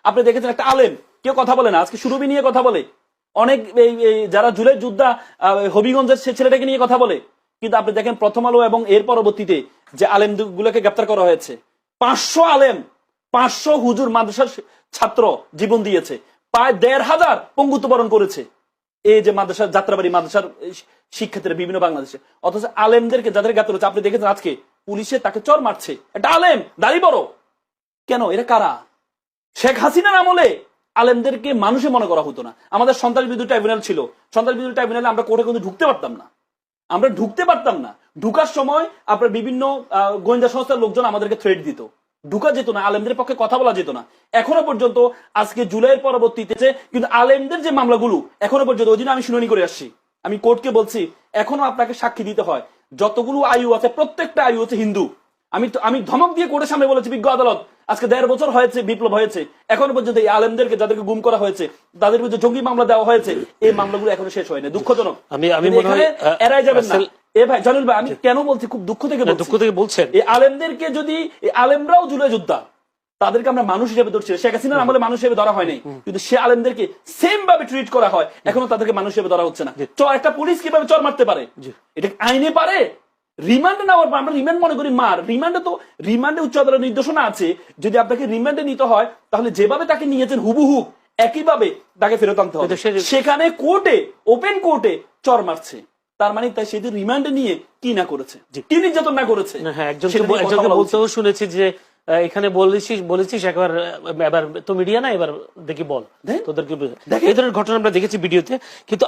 আপনি দেখেছেন একটা আলেম কেউ কথা বলে না, আজকে সুরভি নিয়ে কথা বলে, অনেক যারা জুলাই যোদ্ধা হবিগঞ্জের সে ছেলেটাকে নিয়ে কথা বলে। কিন্তু আপনি দেখেন প্রথম আলো এবং এর পরবর্তীতে যে আলেম গুলোকে গ্রেপ্তার করা হয়েছে, 500 আলেম, 500 হুজুর মাদ্রাসার ছাত্র জীবন দিয়েছে, প্রায় 1500 পঙ্গুত্ব বরণ করেছে এই যে মাদ্রাসার যাত্রাবাড়ি মাদ্রাসার শিক্ষার্থীরা বিভিন্ন বাংলাদেশে। অথচ আলেমদেরকে যাদের গ্রেপ্তার হচ্ছে, আপনি দেখেছেন আজকে পুলিশে তাকে চর মারছে, একটা আলেম দাড়ি বড়। কেন? এরা কারা? শেখ হাসিনার আমলে আলেমদেরকে মানুষে মনে করা হতো না। আমাদের সন্ত্রাস বিরোধী ট্রাইব্যুনাল ছিল, সন্ত্রাস বিরোধী ট্রাইব্যুনালে আমরা কোর্টে কিন্তু ঢুকতে পারতাম না, আমরা ঢুকতে পারতাম না। ঢুকার সময় আপনার বিভিন্ন গোয়েন্দা সংস্থার লোকজন আমাদেরকে থ্রেট দিত, ঢুকা যেত না, আলেমদের পক্ষে কথা বলা যেত না। এখনো পর্যন্ত আজকে জুলাইয়ের পরবর্তীতে কিন্তু আলেমদের যে মামলাগুলো এখনো পর্যন্ত, ওই দিন আমি শুনানি করে আসছি, আমি কোর্টকে বলছি এখনো আপনাকে সাক্ষী দিতে হয়, যতগুলো আয়ু আছে প্রত্যেকটা আয়ু হচ্ছে হিন্দু। আমি ধমক দিয়ে কোর্টের সামনে বলেছি, বিজ্ঞ আদালত আজকে 1.5 বছর হয়েছে বিপ্লব হয়েছে, এখনো পর্যন্ত এই আলেমদেরকে যাদেরকে গুম করা হয়েছে, তাদের বিরুদ্ধে জঙ্গি মামলা দেওয়া হয়েছে, এই মামলাগুলো এখনো শেষ হয়নি। দুঃখজনক। আমি মনে হয় এড়াই যাবেন না। এ ভাই জানুল ভাই, আমি কেন বলছি, খুব দুঃখ থেকে বলছেন, এই আলেমদেরকে যদি, এই আলেমরাও জুলাই যোদ্ধা, তাদেরকে আমরা মানুষ হিসেবে ধরছি। শেখ হাসিনার আমলে মানুষ হিসেবে ধরা হয়নি, কিন্তু সে আলেমদেরকে সেম ভাবে ট্রিট করা হয়, এখনো তাদেরকে মানুষ হিসেবে ধরা হচ্ছে না। একটা পুলিশ কিভাবে চর মারতে পারে? এটা আইনে পারে? রিমান্ডে নেওয়ার পর আমরা রিমান্ড মনে করি মার, রিমান্ডে উচ্চ আদালতের নির্দেশনা আছে, যদি আপনাকে রিমান্ডে নিতে হয় তাহলে যেভাবে তাকে নিয়েছেন হুবহু একইভাবে তাকে ফেরত আনতে হবে। সেখানে কোর্টে, ওপেন কোর্টে চর মারছে, তার মানে তাই সেদিন রিমান্ডে নিয়ে কি না করেছে, কি নির্যাতন না করেছে। হ্যাঁ, একজনকে বলতেও শুনেছি যে এখানে বলেছিস একবার, এবার তো মিডিয়া না, এবার দেখি বল তোদেরকে। এই ধরনের ঘটনা আমরা দেখেছি ভিডিওতে। কিন্তু